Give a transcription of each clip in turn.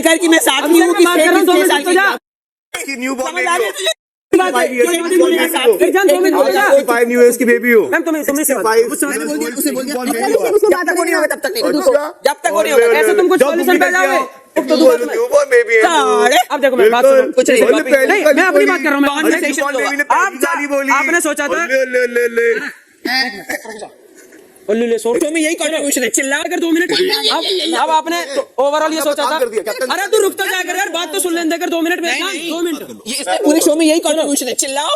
कर कि मैं साथ में हूँ कि 6 साल की न्यू बॉर्न बेबी की बेबी हो। जब तक वो नहीं होगा ऐसे तुम कुछ सॉल्यूशन पे जाओगे अब देखो मैं बात सुनो कुछ नहीं मैं अपनी बात कर रहा हूँ आपने सोचा था ले सोचो में यही कंट्रीब्यूशन है चिल्ला कर 2 मिनट अब आपने ओवरऑल ये सोचा था अरे तू रुकता जा कर यार बात तो सुन लेने देकर 2 मिनट में 2 मिनट ये पूरे शो में यही कंट्रीब्यूशन है चिल्लाओ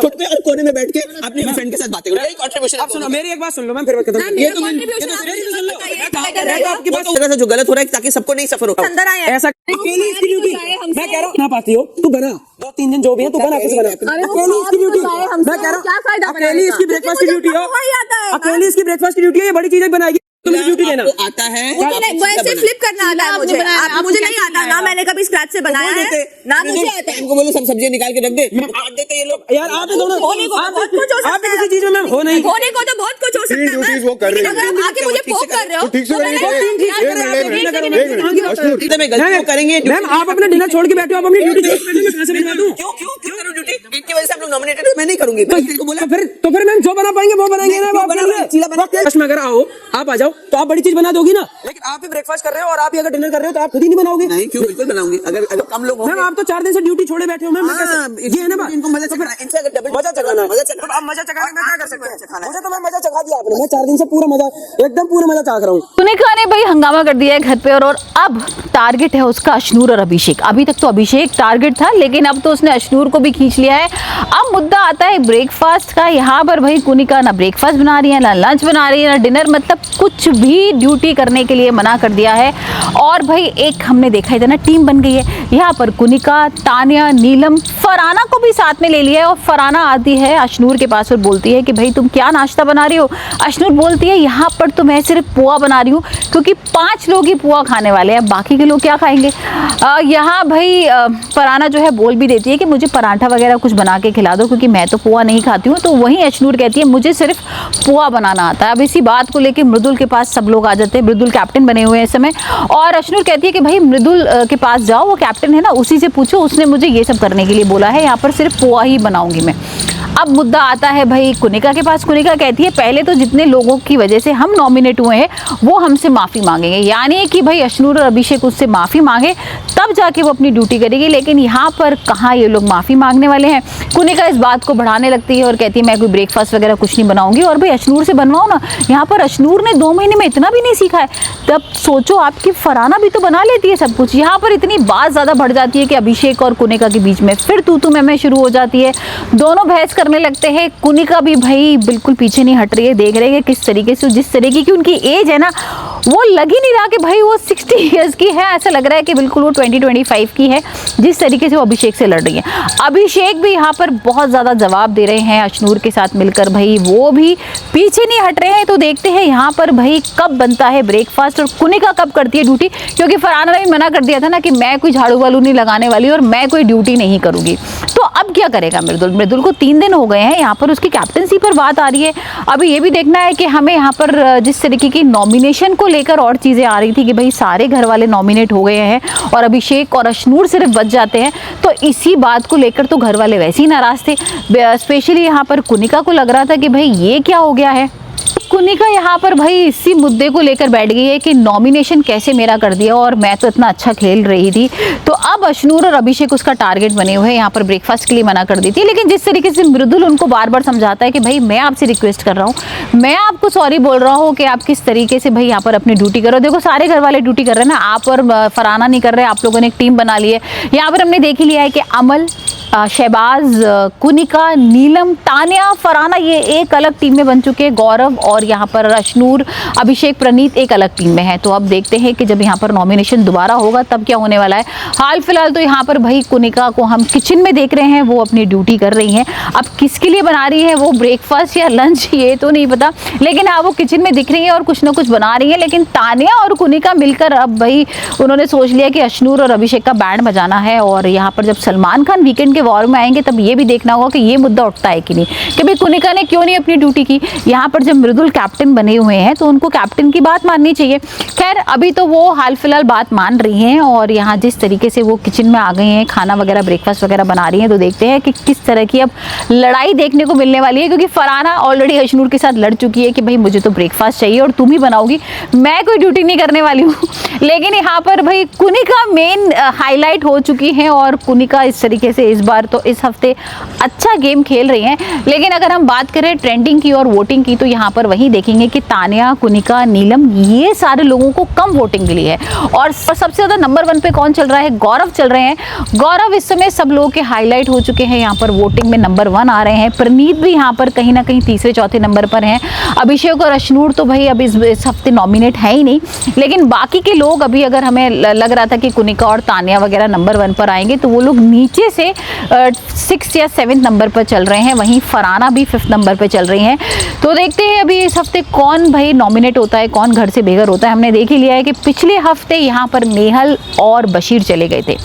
खुद पे और कोने में बैठ के अपनी फ्रेंड के साथ बातें करो यही कंट्रीब्यूशन। अब सुनो मेरी एक बात सुन लो मैं फिर बात करता हूं ये तो सुन लो आपकी बात जगह से जो गलत हो रहा है ताकि सबको नहीं सफर हो ऐसा अकेली इसकी ड्यूटी मैं कह रहा हूं ना पाती हो तू बना 2-3 दिन जो भी है तू बना कुछ बना अकेली इसकी ड्यूटी मैं कह रहा हूं अकेली इसकी ब्रेकफास्ट की ड्यूटी हो अकेली इसकी ब्रेकफास्ट की ड्यूटी है ये बड़ी चीजें बनाएगी तुम्हें ड्यूटी देना आता है वैसे फ्लिप करना आता है मुझे मुझे नहीं आता ना मैंने कभी स्क्रैच से बनाया है ना मुझे आता है इनको बोलो सब सब्जियां निकाल के रख दे काट देते ये लोग यार आप दोनों आप किसी चीज में हो नहीं होने को तो बहुत कुछ हो सकता है वो कर रहे हैं अगर आप आके मुझे पोक कर रहे हो ठीक से करेंगे मैम आप अपना डिनर छोड़ के बैठे हो आप अपनी ड्यूटी कहां से बनवा दूं क्यों करूं ड्यूटी इनकी वजह से आप लोग नॉमिनेटेड मैं नहीं करूंगी तो बोला फिर मैम जो बना पाएंगे वो बनाएंगे ना अगर आओ आप आ जाओ तो आप बड़ी चीज बना दोगी ना लेकिन आप ही ब्रेकफास्ट कर रहे हो और आप ही अगर डिनर कर रहे हो तो आप खुद ही नहीं बनाओगे नहीं क्यों बिल्कुल बनाऊंगी अगर कम लोग होंगे आप तो 4 दिन से ड्यूटी छोड़े बैठे हो मैम ये है ना बात इनको मजा इनसे अगर डबल मजा चखाना आप मजा चखाने में क्या कर सकते हैं मुझे तो मैं मजा चखा दिया आपने मैं 4 दिन से पूरा मजा एकदम पूरा मजा चाह रहा हूँ कुनिका ने भाई हंगामा कर दिया है घर पे और अब टारगेट है उसका अशनूर और अभिषेक। अभी तक तो अभिषेक टारगेट था लेकिन अब तो उसने अशनूर को भी खींच लिया है। अब मुद्दा आता है ब्रेकफास्ट का। यहाँ पर भाई कुनिका ना ब्रेकफास्ट बना रही है ना लंच बना रही है ना डिनर मतलब कुछ भी ड्यूटी करने के लिए मना कर दिया है। और भाई एक हमने देखा इधर ना टीम बन गई है यहाँ पर कुनिका तानिया नीलम फराना को भी साथ में ले लिया है और फराना आती है अशनूर के पास और बोलती है कि भाई तुम क्या नाश्ता बना रही हो। अशनूर बोलती है यहाँ पर तो मैं सिर्फ पोहा बना रही हूँ क्योंकि 5 लोग ही पोहा खाने वाले हैं बाकी के लोग क्या खाएंगे। यहाँ भाई फराना जो है बोल भी देती है कि मुझे पराठा वगैरह कुछ बना के खिला दो क्योंकि मैं तो पोहा नहीं खाती हूँ। तो वहीं अशनूर कहती है मुझे सिर्फ पोहा बनाना आता है। अब इसी बात को लेकर मृदुल के पास सब लोग आ जाते हैं। मृदुल कैप्टन बने हुए हैं इस समय और अशनूर कहती है कि भाई मृदुल के पास जाओ वो कैप्टन है ना उसी से पूछो उसने मुझे ये सब करने के लिए बोला है। यहाँ पर सिर्फ पोहा ही बनाऊंगी मैं। अब मुद्दा आता है भाई कुनिका के पास। कुनिका कहती है पहले तो जितने लोगों की वजह से हम नॉमिनेट हुए हैं वो हमसे माफ़ी मांगेंगे यानी कि भाई अशनूर और अभिषेक उससे माफ़ी मांगे तब जाके वो अपनी ड्यूटी करेगी। लेकिन यहाँ पर कहाँ ये लोग माफ़ी मांगने वाले हैं। कुनिका इस बात को बढ़ाने लगती है और कहती है मैं कोई ब्रेकफास्ट वगैरह कुछ नहीं बनाऊंगी और भाई अशनूर से बनवाओ ना। यहाँ पर अशनूर ने 2 महीने में इतना भी नहीं सीखा है तब सोचो आपकी फराना भी तो बना लेती है सब कुछ। यहाँ पर इतनी बात ज़्यादा बढ़ जाती है कि अभिषेक और कुनिका के बीच में फिर तू मैं शुरू हो जाती है। दोनों बहस करने लगते हैं। कुनिका भी भाई बिल्कुल पीछे नहीं हट रही है देख रहे हैं किस तरीके से जिस तरीके की उनकी एज है ना वो लग ही नहीं रहा कि भाई वो 60 ईयर्स की है। ऐसा लग रहा है कि बिल्कुल वो 20-25 की है जिस तरीके से वो अभिषेक से लड़ रही है। अभिषेक भी यहाँ पर बहुत ज़्यादा जवाब दे रहे हैं अशनूर के साथ मिलकर भाई वो भी पीछे नहीं हट रहे हैं। तो देखते हैं यहाँ पर भाई कब बनता है ब्रेकफास्ट और कुनिका कब करती है ड्यूटी क्योंकि फरहाना ने मना कर दिया था ना कि मैं कोई झाड़ू वालू नहीं लगाने वाली और मैं कोई ड्यूटी नहीं करूँगी। तो अब क्या करेगा मृदुल को 3 दिन हो गए हैं यहाँ पर उसकी कैप्टनसी पर बात आ रही है। अभी ये भी देखना है कि हमें यहाँ पर जिस तरीके की नॉमिनेशन को लेकर और चीज़ें आ रही थी कि भाई सारे घर वाले नॉमिनेट हो गए हैं और अभिषेक और अशनूर सिर्फ बच जाते हैं तो इसी बात को लेकर तो घर वाले वैसे ही नाराज थे। स्पेशली यहाँ पर कुनिका को लग रहा था कि भाई ये क्या हो गया है। कुनिका यहाँ पर भाई इसी मुद्दे को लेकर बैठ गई है कि नॉमिनेशन कैसे मेरा कर दिया और मैं तो इतना अच्छा खेल रही थी। तो अब अशनूर और अभिषेक उसका टारगेट बने हुए हैं। यहाँ पर ब्रेकफास्ट के लिए मना कर दी थी लेकिन जिस तरीके से मृदुल उनको बार बार समझाता है कि भाई मैं आपसे रिक्वेस्ट कर रहा हूँ मैं आपको सॉरी बोल रहा हूँ कि आप किस तरीके से भाई यहाँ पर अपनी ड्यूटी करो। देखो सारे घर वाले ड्यूटी कर रहे हैं ना आप और फरहाना नहीं कर रहे। आप लोगों ने एक टीम बना ली है। यहाँ पर हमने देख ही लिया है कि अमल शहबाज कुनिका नीलम तानिया फरहाना ये एक अलग टीम में बन चुके हैं। गौरव और यहाँ पर अशनूर अभिषेक प्रणीत एक अलग टीम में है। तो अब देखते हैं कि जब यहाँ पर नॉमिनेशन दोबारा होगा तब क्या होने वाला है। हाल फिलहाल तो यहाँ पर भाई कुनिका को हम किचन में देख रहे हैं वो अपनी ड्यूटी कर रही हैं। अब किसके लिए बना रही है वो ब्रेकफास्ट या लंच ये तो नहीं पता लेकिन हाँ वो किचन में दिख रही है और कुछ ना कुछ बना रही है। लेकिन तानिया और कुनिका मिलकर अब भाई उन्होंने सोच लिया कि अशनूर और अभिषेक का बैंड बजाना है। और यहाँ पर जब सलमान खान वीकेंड के के वॉर में आएंगे तब ये भी देखना होगा कि ये मुद्दा उठता है कि नहीं, कि भाई कुनिका ने क्यों नहीं अपनी ड्यूटी की। यहाँ पर जब मृदुल कैप्टन बने हुए हैं तो उनको कैप्टन की बात माननी चाहिए। खैर अभी तो वो हाल फिलहाल बात मान रही हैं और यहाँ जिस तरीके से वो किचन में आ गई हैं, खाना वगैरह ब्रेकफास्ट वगैरह बना रही हैं, तो देखते हैं कि किस तरह की अब लड़ाई देखने को मिलने वाली है। क्योंकि फरहाना ऑलरेडी अशनूर के साथ लड़ चुकी है कि भाई मुझे तो ब्रेकफास्ट चाहिए और तुम ही बनाओगी, मैं कोई ड्यूटी नहीं करने वाली हूँ। लेकिन यहाँ पर भाई कुनिका मेन हाईलाइट हो चुकी है और कुनिका इस तरीके से इस बार तो इस हफ्ते अच्छा गेम खेल रही हैं। लेकिन अगर हम बात करें ट्रेंडिंग की और वोटिंग की तो यहाँ पर वही देखेंगे कि तानिया, कुनिका, नीलम ये सारे लोगों को कम वोटिंग मिली है। और सबसे ज़्यादा नंबर 1 पे कौन चल रहा है? गौरव चल रहे हैं। गौरव इस समय सब लोगों के हाईलाइट हो चुके हैं, यहाँ पर वोटिंग में नंबर 1 आ रहे हैं। प्रनीत भी यहाँ पर कहीं ना कहीं तीसरे चौथे नंबर पर हैं। अभिषेक और अशनूर तो भाई अब इस हफ्ते नॉमिनेट है ही नहीं। लेकिन बाकी के लोग अभी अगर हमें लग रहा था कि कुनिका और तानिया वगैरह नंबर 1 पर आएंगे तो वो लोग नीचे से 6 या 7 नंबर पर चल रहे हैं। वहीं फरहाना भी 5th नंबर पर चल रही हैं। तो देखते हैं अभी इस हफ्ते कौन भाई नॉमिनेट होता है, कौन घर से बेघर होता है। हमने देख ही लिया है कि पिछले हफ्ते यहाँ पर नेहल और बशीर चले गए थे।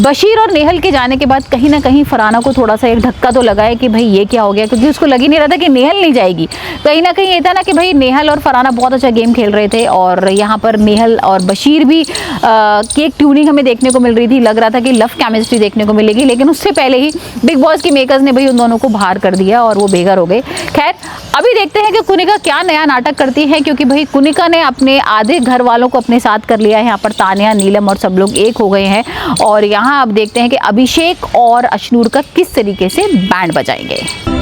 बशीर और नेहल के जाने के बाद कहीं ना कहीं फरहाना को थोड़ा सा एक धक्का तो लगा है कि भाई ये क्या हो गया, क्योंकि उसको लग ही नहीं रहा था कि नेहल नहीं जाएगी। कहीं ना कहीं ये था ना कि भाई नेहल और फरहाना बहुत अच्छा गेम खेल रहे थे और यहाँ पर नेहल और बशीर भी की एक ट्यूनिंग हमें देखने को मिल रही थी। लग रहा था कि लव केमिस्ट्री देखने को मिलेगी, लेकिन उससे पहले ही बिग बॉस के मेकर्स ने भाई उन दोनों को बाहर कर दिया और वो बेघर हो गए। खैर अभी देखते हैं कि कुनिका क्या नया नाटक करती है, क्योंकि भाई कुनिका ने अपने आधे घर वालों को अपने साथ कर लिया है। यहाँ पर तानिया, नीलम और सब लोग एक हो गए हैं और यहाँ अब देखते हैं कि अभिषेक और अशनूर का किस तरीके से बैंड बजाएंगे।